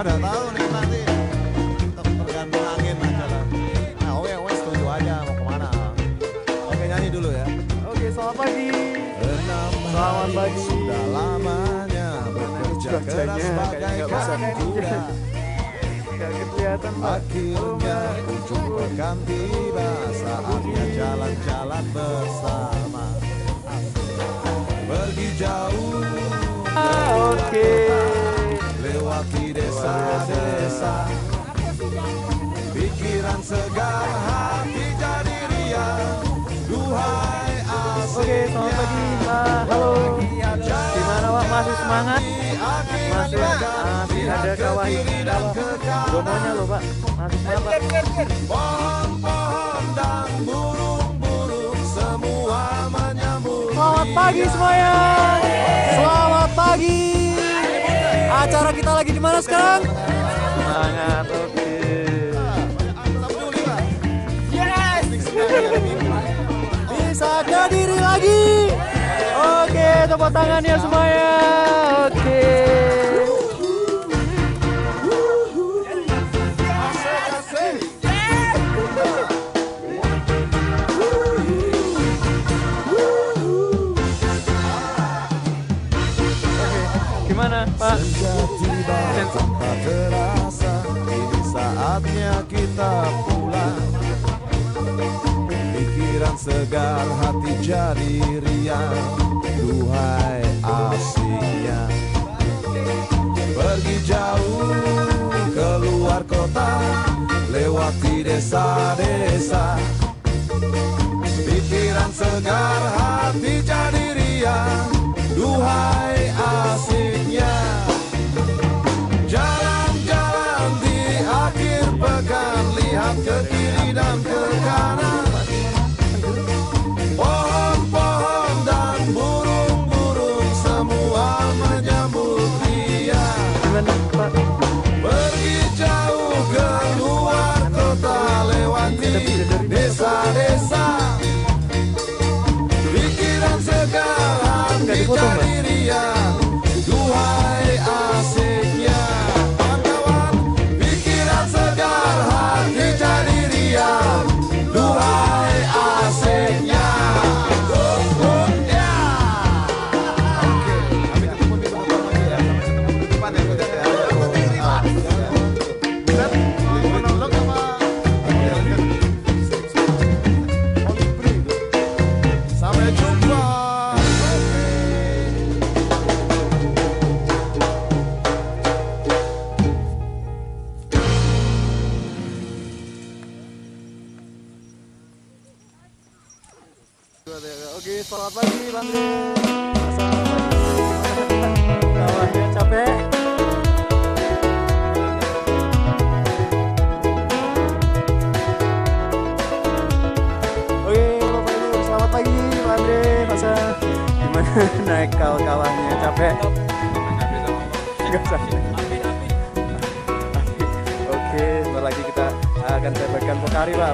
Udah tahu nih nanti tergantung angin aja lah. Nah, oke, wes setuju aja mau kemana. Oke, nyanyi dulu ya. Oke, selamat pagi. Selamat pagi. Sudah lamanya bekerja keras bagaikan kuda. Gak kelihatan Pak. Akhirnya ujung pekan tiba, saatnya jalan-jalan bersama. Pergi jauh. Oke. Lewati desa-desa, pikiran segar, hati jadi riang. Duhai asiknya. Oke, selamat pagi Pak. Halo. Gimana Pak? Masih semangat? Masih ada kawah ini dalam bromonya loh Pak. Masih semangat Pak. Pohon-pohon dan burung-burung semua menyambut. Selamat pagi semuanya. Selamat pagi. Acara kita lagi di mana sekarang? Semangat, oke. Yes. Bisa ada diri lagi. Oke, tepuk tangannya semuanya. Oke. Gimana Pak? Tiba tanpa terasa, ini saatnya kita pulang. Pikiran segar, hati jadi riang. Duhai asiknya, pergi jauh keluar kota, lewati desa-desa. Pikiran segar, hati jadi riang. Duhai asiknya, jalan-jalan di akhir pekan, lihat ke kiri dan ke kanan. Pohon-pohon dan burung-burung semua menyambut dia. Pergi jauh keluar kota, lewati desa-desa. Pikiran segar, hati jadi riang. Duhai asiknya, kawan-kawan. Pikiran segar, hati jadi riang. Duhai asiknya. Sampai jumpa. Oke, selamat pagi Bang Dre. Selamat pagi. Kawahnya capek. Oke, selamat pagi Bang Dre. Masa gimana naik kawahnya capek? Enggak capek. Oke, sebentar lagi kita akan terbangkan Pokari Pak.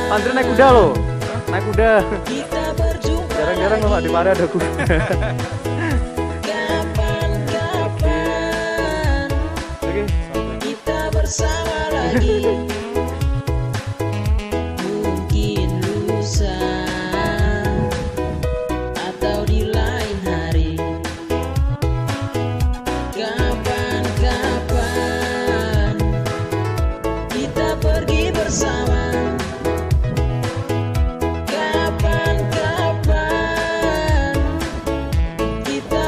Bang Dre naik kuda loh. Naik kuda. Jarang-jarang loh Pak di Pare ada kuda. Oke. Kita bersama lagi. Mungkin lusa atau di lain hari. Kapan-kapan kita pergi bersama.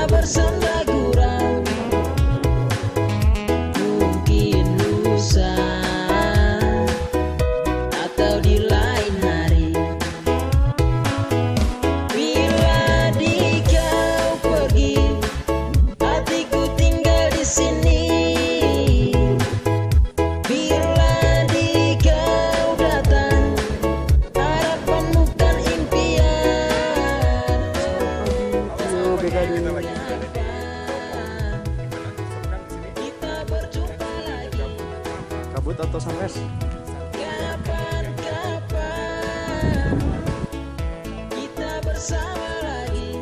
Bersenda gurau, mungkin lusa cabut atau sampai? Kapan-kapan kita bersama lagi,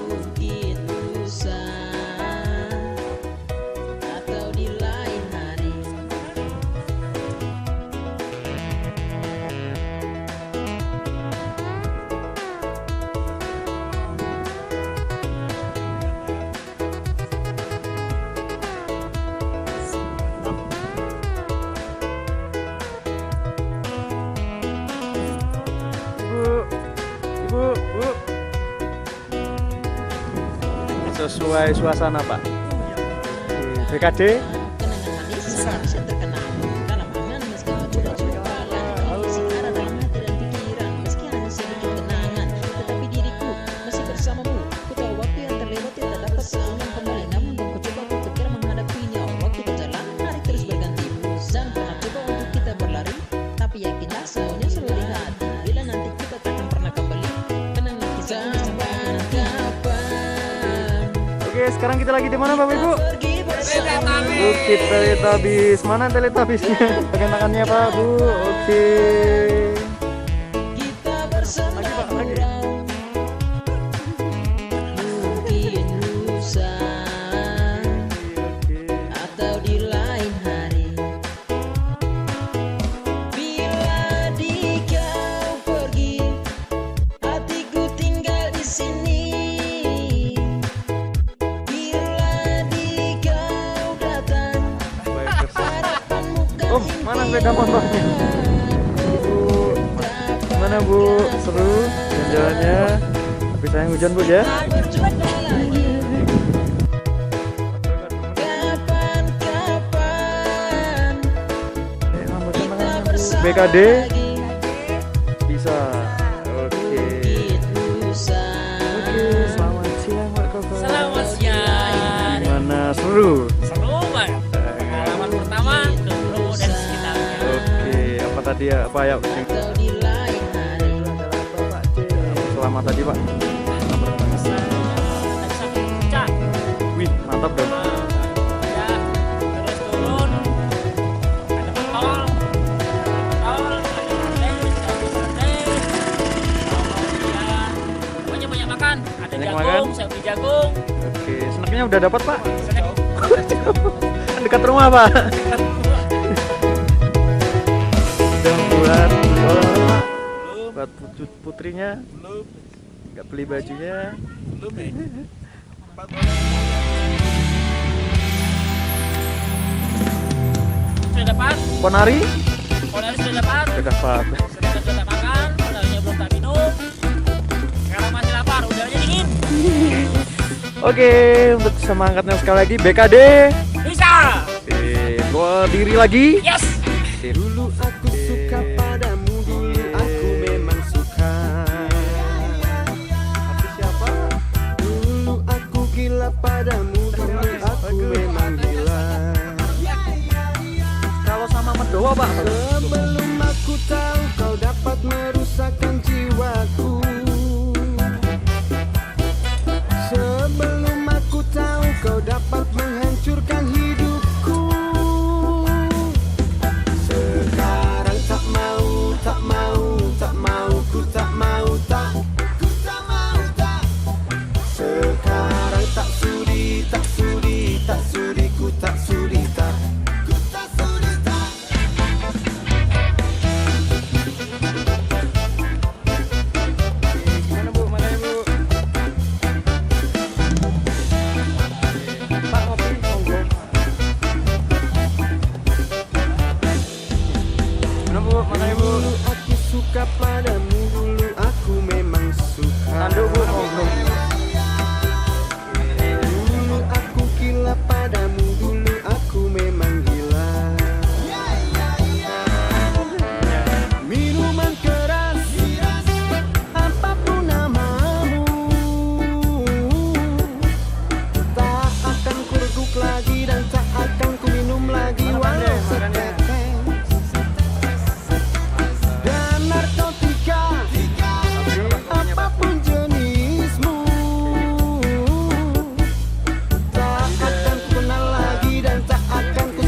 mungkin lusa atau di lain hari. Ibu. Sesuai suasana Pak. BKD. Kenangan manis seharusnya terkenang dalam angan meski coba-coba langkah searah dalam hati dan pikiran meski hanya sedikit kenangan, tetapi diriku masih bersamamu. Ku tahu waktu yang terlewati tak dapat seulang kembali, namun ku coba ku tegak menghadapinya. Waktu berjalan, hari terus berganti, dan pernah coba untuk kita berlari, tapi yakinlah saunya selalu di hati. Bila nanti kita takkan pernah kembali, kenanglah kisah kapan. Oke, sekarang kita lagi di mana Bapak Ibu? Pergi bersama. Bukit Teletabis. Mana Teletabisnya? Pakai tangannya Pak Bu. Oke. Kita bersama Lagi. gurau, mungkin lusa atau di lain hari. Bila di kau pergi, hatiku tinggal di sini. Bila di kau datang, harapanmu kan Oh, mana sepeda motornya? Bu, gimana Bu? Seru jalan-jalannya? Tapi sayang hujan Bu ya? berjumpa lagi. Kapan-kapan Lambatan kita tangannya Bu. bersama BKD lagi, bisa. Oke. lusa Selamat siang Pak Koko. Selamat siang. Gimana seru? Seru banget. Pengalaman pertama ke Bromo dan sekitarnya. Oke, apa tadi ya? Apa ya? atau di lain hari. Selamat tadi Pak. Tadi sampai puncak. Wih, mantap dong. Ya, terus turun. Ada tol. Ada pantai, pokoknya banyak makan. Ada Banyak jagung, makan? saya beli jagung. Oke, snacknya udah dapat Pak? Snack. Dekat rumah Pak. Udah buat beli oleh-oleh Pak. Buat putrinya. Nggak beli bajunya. Sudah dapat. Ponari? Polari sudah dapat. Udah dapat. Sudah makan. Udaranya belum tak minum. Sekarang masih lapar. Udaranya dingin. Oke, untuk semangatnya sekali lagi BKD. Bisa. Gua diri lagi. Yes. Dulu aku suka padamu, dulu aku memang suka. Tapi siapa? Dulu aku gila padamu, dulu aku memang gila. Kalau sama Mendoa Pak. Sebelum aku tahu kau dapat merusakkan jiwaku. Sebelum aku tahu kau dapat menghancurkan hidupku. Sekarang tak mau, tak mau, tak mau, ku tak mau, tak, ku tak mau, tak. Sekarang tak sudi, tak sudi, tak sudi, ku tak sudi, tak, ku tak sudi, tak. Mana Bu? Mana Bu? Pak kopi monggo. Mana Bu? Mana Ibu? Dulu aku suka padamu, dulu aku memang suka. Tanduk Bu monggo. Dulu aku gila padamu, dulu aku memang gila. Minuman keras, apapun namamu, tak akan ku reguk lagi dan tak akan ku minum lagi walau setetes. Dan narkotika, apapun jenismu, tak akan ku kenal lagi dan tak akan ku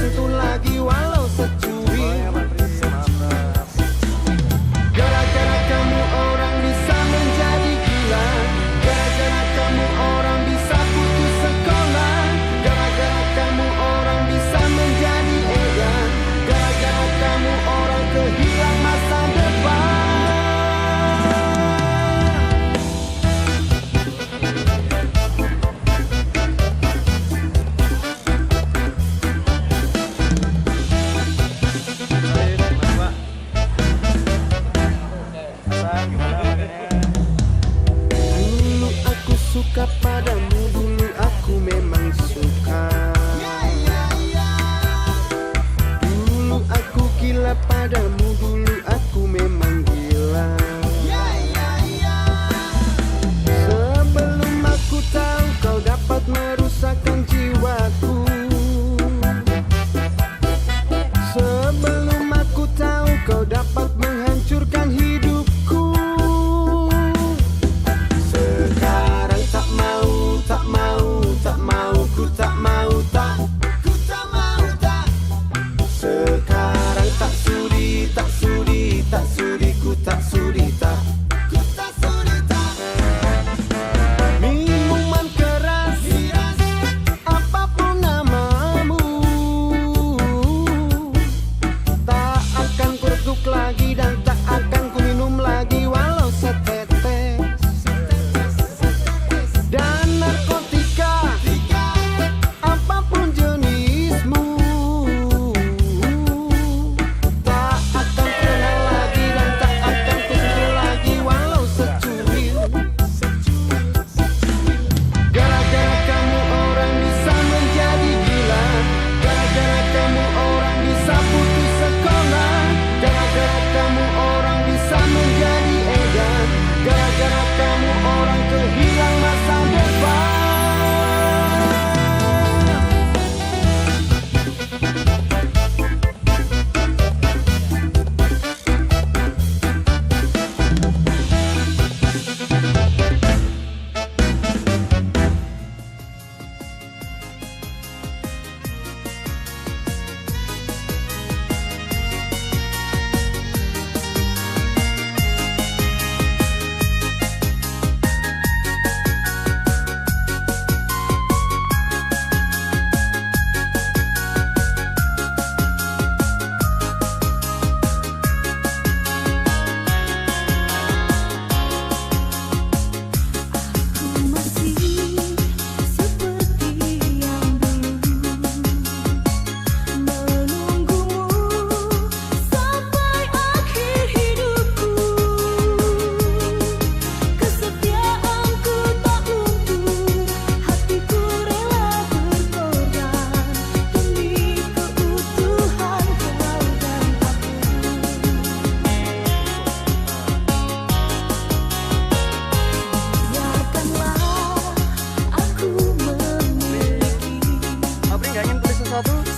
1